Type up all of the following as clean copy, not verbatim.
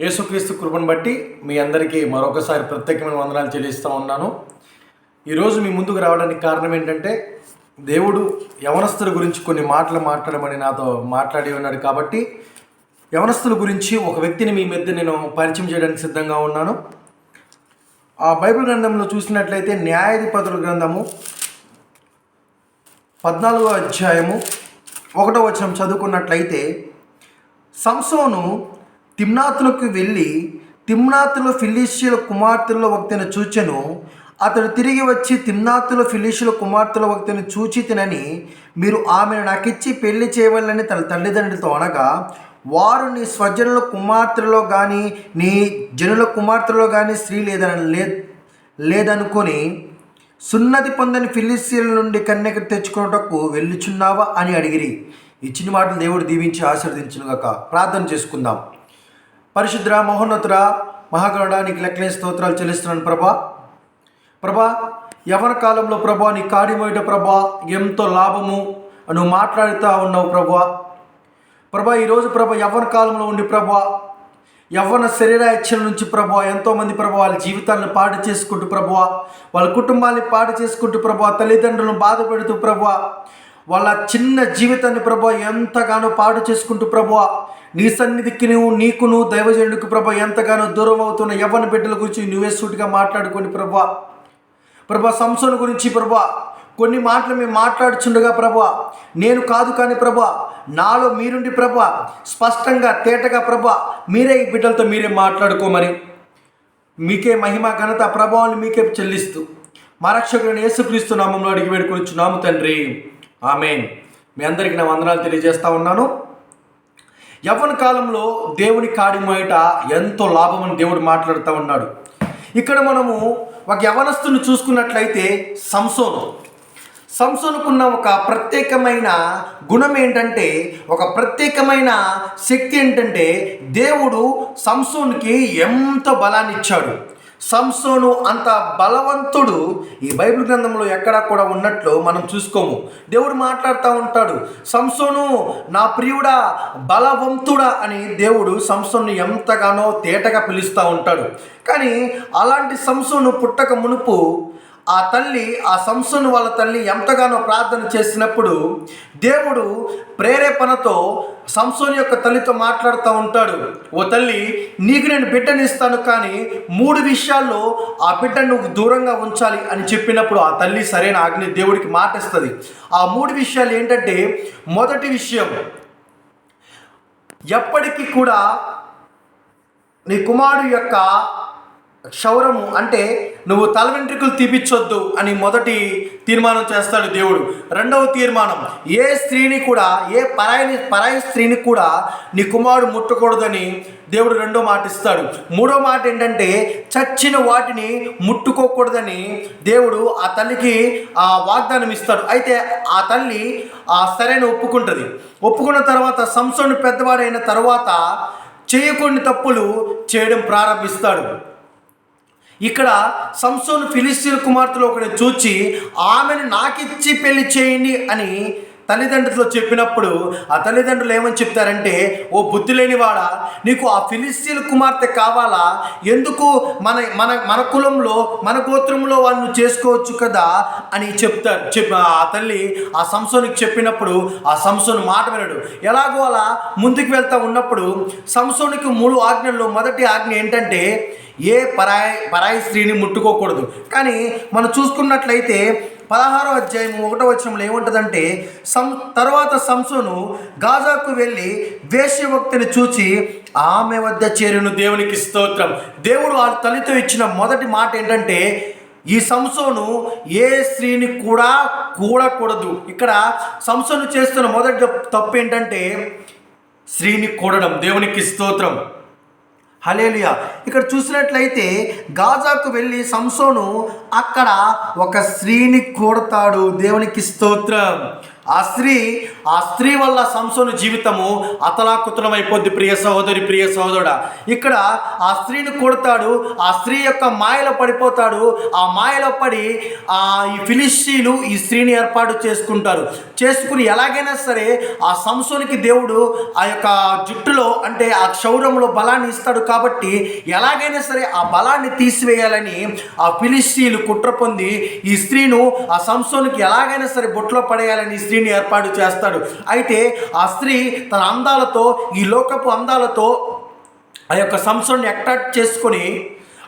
యేసుక్రీస్తు కృపను బట్టి మీ అందరికీ మరొకసారి ప్రత్యేకమైన వందనాలు చెల్లిస్తూ ఉన్నాను. ఈరోజు మీ ముందుకు రావడానికి కారణం ఏంటంటే, దేవుడు యవనస్తుల గురించి కొన్ని మాటలు మాట్లాడమని నాతో మాట్లాడి ఉన్నాడు. కాబట్టి యవనస్తుల గురించి ఒక వ్యక్తిని మీ మధ్య నేను పరిచయం చేయడానికి సిద్ధంగా ఉన్నాను. ఆ బైబిల్ గ్రంథంలో చూసినట్లయితే న్యాయాధిపతుల గ్రంథము 14వ అధ్యాయము 1వ వచనం చదువుకున్నట్లయితే, సంసోను తిమ్నాతులకు వెళ్ళి తిమ్నాతులో ఫిలిష్తీయుల కుమార్తెల్లో ఒకతెను చూచెను. అతడు తిరిగి వచ్చి తిమ్నాతులో ఫిలిష్తీయుల కుమార్తెల ఒకతెను చూచి తినని, మీరు ఆమెను నాకిచ్చి పెళ్లి చేయవాలని తన తల్లిదండ్రులతో అనగా, వారు నీ స్వజనుల కుమార్తెలలో కానీ నీ జనుల కుమార్తెలలో కానీ స్త్రీ లేదనుకొని సున్నతి పొందని ఫిలిష్తీయుల నుండి కన్యక తెచ్చుకున్నటకు వెళ్ళుచున్నావా అని అడిగిరి. ఇచ్చిన మాటలు దేవుడు దీవించి ఆశీర్వదించునుగాక. ప్రార్థన చేసుకుందాం. పరిశుద్ధ మహోన్నతుడ మహాగణుడా, నీకు లెక్కలేని స్తోత్రాలు చెల్లిస్తున్నాను ప్రభా. యవన కాలంలో ప్రభా నీ కాడి మొయట ప్రభా ఎంతో లాభము నువ్వు మాట్లాడుతూ ఉన్నావు ప్రభా. ఈరోజు ప్రభా యవ్వన కాలంలో ఉండి ప్రభా యవ్వన శరీర ఇచ్చల నుంచి ప్రభా ఎంతోమంది ప్రభా వాళ్ళ జీవితాలను పాడు చేసుకుంటూ ప్రభా, వాళ్ళ కుటుంబాన్ని పాడు చేసుకుంటూ ప్రభా, తల్లిదండ్రులను బాధ పెడుతూ ప్రభా, వాళ్ళ చిన్న జీవితాన్ని ప్రభా ఎంతగానో పాడు చేసుకుంటూ ప్రభా, నీ సన్నిధికి నీకును దైవజనుడికి ప్రభా ఎంతగానో దూరం అవుతున్న యవ్వన బిడ్డల గురించి నువ్వే సూటిగా మాట్లాడుకోండి ప్రభా. సంసోను గురించి ప్రభా కొన్ని మాటలు మేము మాట్లాడుచుండగా ప్రభా, నేను కాదు కానీ ప్రభా నాలో మీరుండి ప్రభా స్పష్టంగా తేటగా ప్రభా మీరే ఈ బిడ్డలతో మీరే మాట్లాడుకోమని మీకే మహిమ ఘనత ప్రభావాన్ని మీకే చెల్లిస్తూ మా రక్షకుడైన యేసుక్రీస్తు నామంలో అడిగి వేడుకొనిచున్నాము తండ్రి, ఆమేన్. మీ అందరికీ నా వందనాలు తెలియజేస్తా ఉన్నాను. యవ్వన కాలంలో దేవుని కాడి మొయట ఎంతో లాభమని దేవుడు మాట్లాడుతూ ఉన్నాడు. ఇక్కడ మనము ఒక యవనస్తుని చూసుకున్నట్లయితే సంసోనుకున్న ఒక ప్రత్యేకమైన గుణం ఏంటంటే, ఒక ప్రత్యేకమైన శక్తి ఏంటంటే, దేవుడు సంసోనుకి ఎంతో బలాన్ని ఇచ్చాడు. సంసోను అంత బలవంతుడు ఈ బైబిల్ గ్రంథంలో ఎక్కడా కూడా ఉన్నట్లు మనం చూసుకోము. దేవుడు మాట్లాడుతూ ఉంటాడు, సంసోను నా ప్రియుడా బలవంతుడా అని దేవుడు సంసోను ఎంతగానో తేటగా పిలుస్తూ ఉంటాడు. కానీ అలాంటి సంసోను పుట్టక మునుపు ఆ సంసోను వాళ్ళ తల్లి ఎంతగానో ప్రార్థన చేసినప్పుడు దేవుడు ప్రేరేపణతో సంసోను యొక్క తల్లితో మాట్లాడుతూ ఉంటాడు. ఓ తల్లి, నీకు నేను బిడ్డని ఇస్తాను, కానీ 3 విషయాల్లో ఆ బిడ్డను నువ్వు దూరంగా ఉంచాలి అని చెప్పినప్పుడు ఆ తల్లి సరైన ఆజ్ఞ దేవుడికి మాట ఇస్తుంది. ఆ 3 విషయాలు ఏంటంటే, మొదటి విషయం, ఎప్పటికీ కూడా నీ కుమారుడు యొక్క క్షౌరము అంటే నువ్వు తల వెంట్రుకలు తీపిచ్చొద్దు అని మొదటి తీర్మానం చేస్తాడు దేవుడు. రెండవ తీర్మానం, ఏ స్త్రీని కూడా ఏ పరాయి స్త్రీని కూడా నీ కుమారుడు ముట్టకూడదని దేవుడు రెండో మాట ఇస్తాడు. మూడో మాట ఏంటంటే, చచ్చిన వాటిని ముట్టుకోకూడదని దేవుడు ఆ తల్లికి ఆ వాగ్దానం ఇస్తాడు. అయితే ఆ తల్లి సరైన ఒప్పుకుంటుంది. ఒప్పుకున్న తర్వాత సంసోను పెద్దవాడైన తర్వాత చేయకూడని తప్పులు చేయడం ప్రారంభిస్తాడు. ఇక్కడ సంసోను ఫిలిష్తీయుల కుమార్తెలో ఒకరిని చూచి ఆమెను నాకిచ్చి పెళ్లి చేయండి అని తల్లిదండ్రులతో చెప్పినప్పుడు ఆ తల్లిదండ్రులు ఏమని చెప్తారంటే, ఓ బుద్ధి లేనివాడా, నీకు ఆ ఫిలిష్తీయుల కుమార్తె కావాలా? ఎందుకు మన కులంలో మన గోత్రంలో వాళ్ళు చేసుకోవచ్చు కదా అని చెప్తారు. ఆ తల్లి ఆ సంసోనుకి చెప్పినప్పుడు ఆ సంసోను మాట వినడు. ఎలాగో అలా ముందుకు వెళ్తూ ఉన్నప్పుడు సంసోనుకి 3 ఆజ్ఞల్లో మొదటి ఆజ్ఞ ఏంటంటే, ఏ పరాయి స్త్రీని ముట్టుకోకూడదు. కానీ మనం చూసుకున్నట్లయితే 16వ అధ్యాయం 1వ వచనంలో ఏముంటుందంటే, తర్వాత సంసోను గాజాకు వెళ్ళి వేశ్యవక్తిని చూచి ఆమె వద్ద చేరును. దేవునికి స్తోత్రం. దేవుడు ఆ తల్లితో ఇచ్చిన మొదటి మాట ఏంటంటే, ఈ సంసోను ఏ స్త్రీని కూడా కూడకూడదు. ఇక్కడ సంసోను చేస్తున్న మొదటి తప్పు ఏంటంటే స్త్రీని కూడడం. దేవునికి స్తోత్రం, హల్లెలూయా. ఇక్కడ చూసినట్లయితే గాజాకు వెళ్ళి సంసోను అక్కడ ఒక స్త్రీని కూడతాడు. దేవునికి స్తోత్రం. ఆ స్త్రీ వల్ల సంసోను జీవితము అతలాకుతలమైపోద్ది. ప్రియ సహోదరి, ప్రియ సహోదరుడా, ఇక్కడ ఆ స్త్రీని కొడతాడు, ఆ స్త్రీ యొక్క మాయలో పడిపోతాడు. ఆ మాయలో పడి ఈ ఫిలిష్తీయులు ఈ స్త్రీని ఏర్పాటు చేసుకుని ఎలాగైనా సరే ఆ సంసోనికి దేవుడు ఆ యొక్క జుట్టులో అంటే ఆ క్షౌరంలో బలాన్ని ఇస్తాడు కాబట్టి ఎలాగైనా సరే ఆ బలాన్ని తీసివేయాలని ఆ ఫిలిష్తీయులు కుట్ర పొంది ఈ స్త్రీను ఆ సంసోనికి ఎలాగైనా సరే బొట్లో పడేయాలని ఈ స్త్రీని ఏర్పాటు చేస్తాడు. అయితే ఆ స్త్రీ తన అందాలతో, ఈ లోకపు అందాలతో ఆ యొక్క సంసోన్ని అట్రాక్ట్ చేసుకొని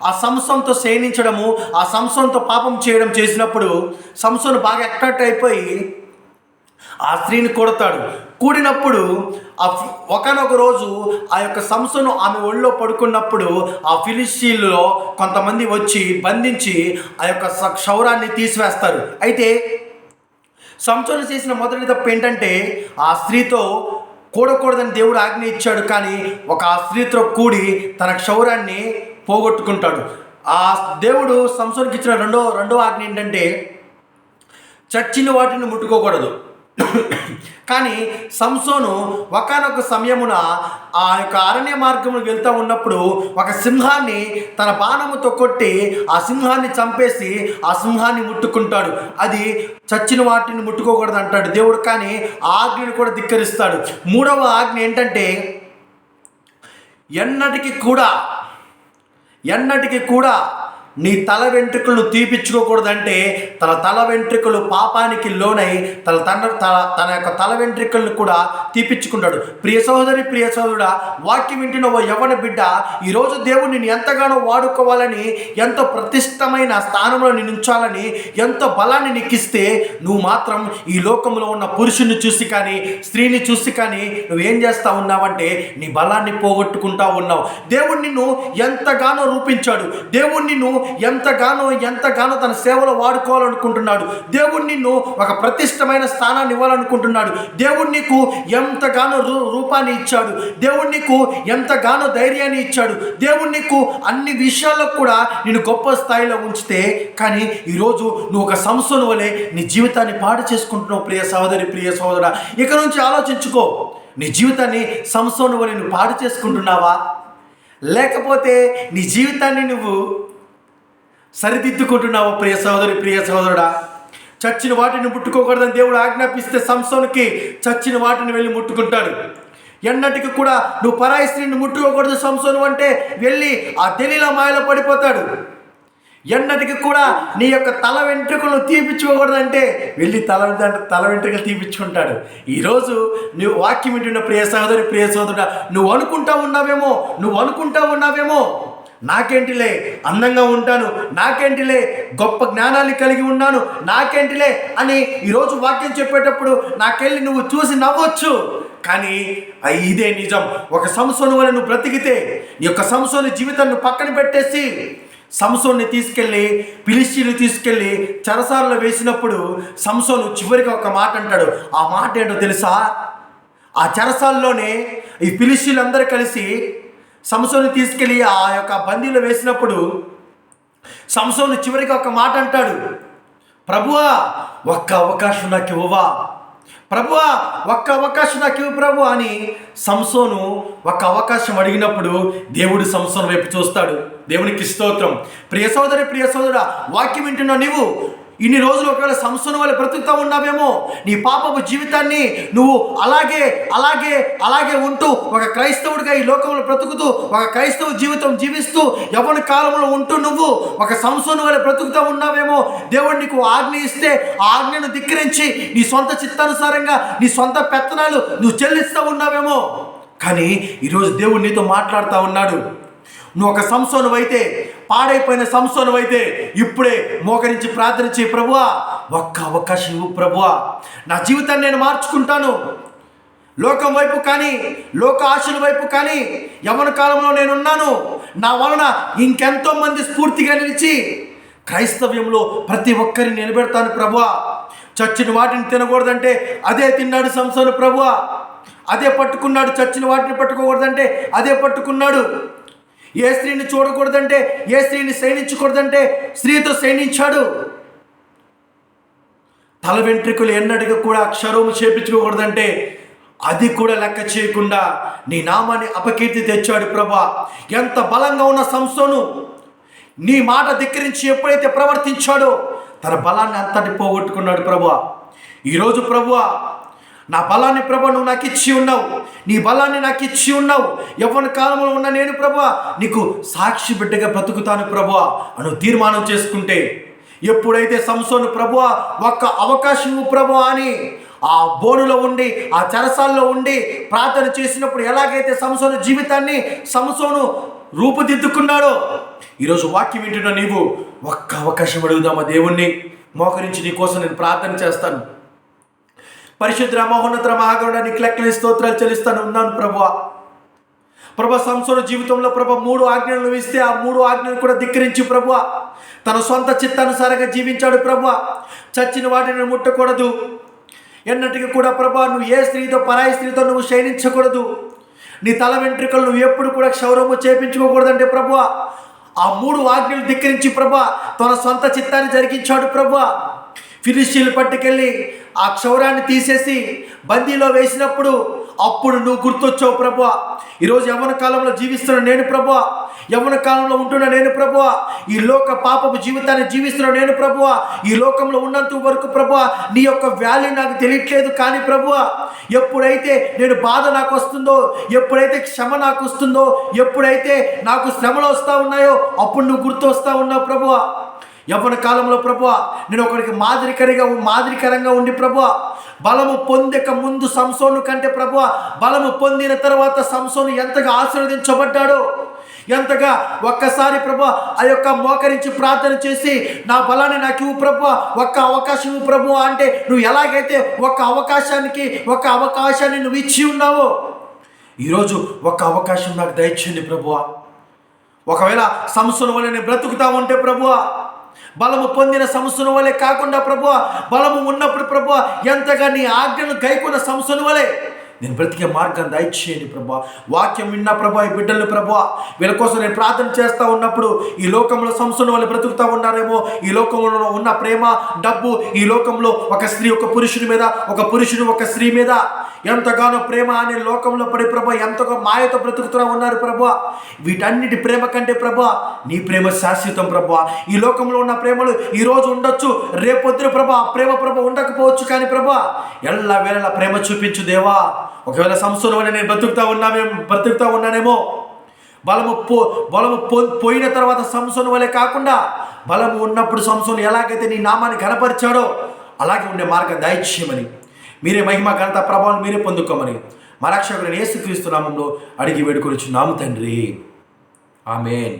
ఆ సంసోన్తో శయనించడము, ఆ సంసోన్తో పాపం చేయడం చేసినప్పుడు సంసోను బాగా అట్రాక్ట్ అయిపోయి ఆ స్త్రీని కొడతాడు. కూడినప్పుడు ఒకనొక రోజు ఆ యొక్క సంసోను ఆమె ఒళ్ళో పడుకున్నప్పుడు ఆ ఫిలిష్తీయులలో కొంతమంది వచ్చి బంధించి ఆ యొక్క క్షౌరాన్ని తీసివేస్తారు. అయితే సంసోను చేసిన మొదటి తప్పు ఏంటంటే ఆ స్త్రీతో కూడకూడదని దేవుడు ఆజ్ఞ ఇచ్చాడు, కానీ ఆ స్త్రీతో కూడి తన క్షౌరాన్ని పోగొట్టుకుంటాడు. ఆ దేవుడు సంసోనుకి ఇచ్చిన రెండో ఆజ్ఞ ఏంటంటే చచ్చిన వాటిని ముట్టుకోకూడదు. కానీ సంసోను ఒకానొక సమయమున ఆ యొక్క అరణ్య మార్గమును వెళ్తూ ఉన్నప్పుడు ఒక సింహాన్ని తన బాణముతో కొట్టి ఆ సింహాన్ని చంపేసి ఆ సింహాన్ని ముట్టుకుంటాడు. అది చచ్చిన వాటిని ముట్టుకోకూడదు అంటాడు దేవుడు, కానీ ఆ ఆజ్ఞను కూడా ధిక్కరిస్తాడు. మూడవ ఆజ్ఞ ఏంటంటే ఎన్నటికి కూడా నీ తల వెంట్రుకలను తీపించుకోకూడదంటే తల వెంట్రుకలు పాపానికి లోనై తన యొక్క తల వెంట్రుకలను కూడా తీపించుకుంటాడు. ప్రియ సహోదరి, ప్రియ సహోదరుడా, వాక్యం వింటున్న ఓ యవ్వన బిడ్డ, ఈరోజు దేవుడు నిన్ను ఎంతగానో వాడుకోవాలని, ఎంతో ప్రతిష్టమైన స్థానంలో నిన్ను ఉంచాలని, ఎంతో బలాన్ని నీకిస్తే నువ్వు మాత్రం ఈ లోకంలో ఉన్న పురుషుని చూసి కానీ స్త్రీని చూసి కానీ నువ్వేం చేస్తా ఉన్నావంటే నీ బలాన్ని పోగొట్టుకుంటా ఉన్నావు. దేవుడు నిన్ను ఎంతగానో రూపించాడు. దేవుడు నిన్ను ఎంతగానో తన సేవలో వాడుకోవాలనుకుంటున్నాడు. దేవుడు నిన్ను ఒక ప్రతిష్టమైన స్థానాన్ని ఇవ్వాలనుకుంటున్నాడు. దేవుడు నీకు ఎంతగానో రూపాన్ని ఇచ్చాడు. దేవుడు నీకు ఎంతగానో ధైర్యాన్ని ఇచ్చాడు. దేవుడు నీకు అన్ని విషయాల్లో కూడా నేను గొప్ప స్థాయిలో ఉంచితే, కానీ ఈరోజు నువ్వు ఒక సంసోను వలె నీ జీవితాన్ని పాడు చేసుకుంటున్నావు. ప్రియ సహోదరి, ప్రియ సహోదరా, ఇక నుంచి ఆలోచించుకో. నీ జీవితాన్ని సంసోను వలె నువ్వు పాడు చేసుకుంటున్నావా, లేకపోతే నీ జీవితాన్ని నువ్వు సరిదిద్దుకుంటున్నావు? ప్రియ సహోదరి, ప్రియ సహోదరుడా, చచ్చిన వాటిని ముట్టుకోకూడదని దేవుడు ఆజ్ఞాపిస్తే సంసోనుకి చచ్చిన వాటిని వెళ్ళి ముట్టుకుంటాడు. ఎన్నటికి కూడా నువ్వు పరాయి స్త్రీని ముట్టుకోకూడదు సంసోను అంటే వెళ్ళి ఆ దెలీలా మాయలో పడిపోతాడు. ఎన్నటికి కూడా నీ యొక్క తల వెంట్రుకలు తీపించుకోకూడదంటే వెళ్ళి తల వెంట్రుకలు తీపించుకుంటాడు. ఈరోజు నువ్వు వాక్యం వింటున్న ప్రియ సహోదరి, ప్రియ సహోదరుడా, నువ్వు అనుకుంటా ఉన్నావేమో నాకేంటిలే అందంగా ఉంటాను, నాకేంటిలే గొప్ప జ్ఞానాన్ని కలిగి ఉన్నాను, నాకేంటిలే అని ఈరోజు వాక్యం చెప్పేటప్పుడు నాకెళ్ళి నువ్వు చూసి నవ్వచ్చు. కానీ ఇదే నిజం. ఒక సంసోను వలె నువ్వు బ్రతికితే ఈ యొక్క సంసోను జీవితాన్ని పక్కన పెట్టేసి సంసోన్ని ఫిలిష్తీయులు తీసుకెళ్ళి చెరసాలలో వేసినప్పుడు సంసోను చివరిగా ఒక మాట అంటాడు. ఆ మాట ఏంటో తెలుసా? ఆ చెరసాలలోనే ఈ ఫిలిష్తీయులు అందరూ కలిసి సంసోను తీసుకెళ్ళి ఆ యొక్క బందీలో వేసినప్పుడు సంసోను చివరికి ఒక మాట అంటాడు, ప్రభువా ఒక్క అవకాశం నాకు ఇవ్వవా, ప్రభువా ఒక్క అవకాశం నాకు ఇవ్వు ప్రభు అని సంసోను ఒక్క అవకాశం అడిగినప్పుడు దేవుడు సంసోను వైపు చూస్తాడు. దేవునికి స్తోత్రం. ప్రియ సోదరి, ప్రియ సోదరుడా, వాక్యం వింటున్నావు. నీవు ఇన్ని రోజులు ఒకవేళ సంసోను వల్ల బ్రతుకుతూ ఉన్నావేమో. నీ పాపపు జీవితాన్ని నువ్వు అలాగే ఉంటూ ఒక క్రైస్తవుడిగా ఈ లోకంలో బ్రతుకుతూ ఒక క్రైస్తవ జీవితం జీవిస్తూ యవ్వన కాలంలో ఉంటూ నువ్వు ఒక సంసోను వల్ల బ్రతుకుతూ ఉన్నావేమో. దేవుడు నీకు ఆజ్ఞ ఇస్తే ఆ ఆజ్ఞను ధిక్కరించి నీ సొంత చిత్తానుసారంగా నీ సొంత పెత్తనాలు నువ్వు చెల్లిస్తూ ఉన్నావేమో. కానీ ఈరోజు దేవుడు నీతో మాట్లాడుతూ ఉన్నాడు. నువ్వు ఒక సంసోను అయితే, పాడైపోయిన సంసోను అయితే ఇప్పుడే మోకరించి ప్రార్థన చేయి. ప్రభువా ఒక్క అవకాశం ఇవ్వు ప్రభువా, నా జీవితాన్ని నేను మార్చుకుంటాను. లోకం వైపు కానీ లోక ఆశల వైపు కానీ యవ్వన కాలంలో నేనున్నాను. నా వలన ఇంకెంతో మంది స్ఫూర్తిగా నిలిచి క్రైస్తవ్యంలో ప్రతి ఒక్కరిని నిలబెడతాను ప్రభువా. చచ్చిన వాటిని తినకూడదంటే అదే తిన్నాడు సంసోను ప్రభువా. అదే పట్టుకున్నాడు. చచ్చిన వాటిని పట్టుకోకూడదంటే అదే పట్టుకున్నాడు. ఏ స్త్రీని చూడకూడదంటే, ఏ స్త్రీని శయనించకూడదంటే స్త్రీతో శయనించాడు. తల వెంట్రుకలు ఎన్నటికి కూడా క్షౌరము చేపించుకోకూడదంటే అది కూడా లెక్క చేయకుండా నీ నామాన్ని అపకీర్తి తెచ్చాడు ప్రభా. ఎంత బలంగా ఉన్న సంసోను నీ మాట ధిక్కరించి ఎప్పుడైతే ప్రవర్తించాడో తన బలాన్ని అంతటి పోగొట్టుకున్నాడు ప్రభా. ఈరోజు ప్రభువా, నా బలాన్ని ప్రభా నువ్వు నాకు ఇచ్చి ఉన్నావు, నీ బలాన్ని నాకు ఇచ్చి ఉన్నావు. యవ్వన కాలంలో ఉన్న నేను ప్రభా నీకు సాక్షి బిడ్డగా బ్రతుకుతాను ప్రభా అని తీర్మానం చేసుకుంటే, ఎప్పుడైతే సంసోను ప్రభువా ఒక్క అవకాశం ప్రభువా అని ఆ బోనులో ఉండి ఆ చెరసాల్లో ఉండి ప్రార్థన చేసినప్పుడు ఎలాగైతే సంసోను జీవితాన్ని సంసోను రూపుదిద్దుకున్నాడో, ఈరోజు వాక్యం వింటున్న నీవు ఒక్క అవకాశం అడుగుదామా దేవుణ్ణి. మోకరించి నీ కోసం నేను ప్రార్థన చేస్తాను. పరిశుద్ధ మహోన్నత మహాగణుడా నీకు లెక్కలేని స్తోత్రాలు చెల్లిస్తాను ఉన్నాను ప్రభువా. ప్రభా సంసోను జీవితంలో ప్రభా 3 ఆజ్ఞలను ఇస్తే ఆ 3 ఆజ్ఞలు కూడా ధిక్కరించి ప్రభువా తన సొంత చిత్తానుసారంగా జీవించాడు ప్రభువా. చచ్చిన వాటిని ముట్టకూడదు, ఎన్నటికీ కూడా ప్రభా నువ్వు ఏ స్త్రీతో పరాయి స్త్రీతో నువ్వు శయనించకూడదు, నీ తల వెంట్రుకలు నువ్వు ఎప్పుడు కూడా క్షౌరము చేపించుకోకూడదంటే ప్రభువా ఆ 3 ఆజ్ఞలు ధిక్కరించి ప్రభా తన సొంత చిత్తాన్ని జరిగించాడు ప్రభువా. ఫిలిష్తీయులు పట్టుకెళ్ళి ఆ క్షౌరాన్ని తీసేసి బందీలో వేసినప్పుడు అప్పుడు నువ్వు గుర్తొచ్చావు ప్రభువా. ఈరోజు యవ్వన కాలంలో జీవిస్తున్న నేను ప్రభువా, యవ్వన కాలంలో ఉంటున్న నేను ప్రభువా, ఈ లోక పాపపు జీవితాన్ని జీవిస్తున్న నేను ప్రభువా, ఈ లోకంలో ఉన్నంత వరకు ప్రభువా నీ యొక్క వాల్యూ నాకు తెలియట్లేదు. కానీ ప్రభువా ఎప్పుడైతే నేను బాధ నాకు వస్తుందో, ఎప్పుడైతే క్షమ నాకు వస్తుందో, ఎప్పుడైతే నాకు శ్రమలు వస్తూ ఉన్నాయో అప్పుడు నువ్వు గుర్తు వస్తూ ఉన్నావు ప్రభువా. యవ్వన కాలంలో ప్రభువా నేను ఒకరికి మాదిరికరంగా ఉండి ప్రభువా బలము పొందక ముందు సంసోను కంటే ప్రభువా బలము పొందిన తర్వాత సంసోను ఎంతగా ఆశీర్వదించబడ్డాడో, ఎంతగా ఒక్కసారి ప్రభువా ఆ యొక్క మోకరించి ప్రార్థన చేసి నా బలాన్ని నాకు ఇవ్వు ప్రభువా, ఒక్క అవకాశం ఇవ్వు ప్రభువా అంటే నువ్వు ఎలాగైతే ఒక్క అవకాశాన్ని నువ్వు ఇచ్చి ఉన్నావో ఈరోజు ఒక్క అవకాశం నాకు దయచేయండి ప్రభువా. ఒకవేళ సంసోను వలె నేను బ్రతుకుతా ఉంటే ప్రభువా, బలము పొందిన సంసోను వలె కాకుండా ప్రభువా బలము ఉన్నప్పుడు ప్రభువా ఎంతగా నీ ఆజ్ఞను గైకొన్న సంసోను వలె నేను బ్రతికే మార్గాన్ని దయచేయండి ప్రభా. వాక్యం విన్న ప్రభా ఈ బిడ్డలు ప్రభా వీళ్ళ కోసం నేను ప్రార్థన చేస్తూ ఉన్నప్పుడు ఈ లోకంలో సంసోను వలె బ్రతుకుతూ ఉన్నారేమో, ఈ లోకంలో ఉన్న ప్రేమ డబ్బు, ఈ లోకంలో ఒక స్త్రీ ఒక పురుషుని మీద, ఒక పురుషుడు ఒక స్త్రీ మీద ఎంతగానో ప్రేమ అనే లోకంలో పడి ప్రభా ఎంతగా మాయతో బ్రతుకుతూ ఉన్నారు ప్రభా. వీటన్నిటి ప్రేమ కంటే ప్రభా నీ ప్రేమ శాశ్వతం ప్రభా. ఈ లోకంలో ఉన్న ప్రేమలు ఈరోజు ఉండొచ్చు, రేపొద్దున ప్రభా ప్రేమ ప్రభా ఉండకపోవచ్చు, కానీ ప్రభా ఎల్ల వేళలా ప్రేమ చూపించు దేవా. ఒకవేళ సంసోను వలె నేను బ్రతుకుతా ఉన్నానేమో, బలము పోయిన తర్వాత సంసోను వలె కాకుండా బలము ఉన్నప్పుడు సంసోను ఎలాగైతే నీ నామాన్ని ఘనపరిచాడో అలాగే ఉండే మార్గం దయచేయమని, మీరే మహిమ ఘనత ప్రభావం మీరే పొందుకోమని మా రక్షకుడైన యేసుక్రీస్తు నామములో అడిగి వేడుకొనుచున్నాము తండ్రి. ఆమేన్.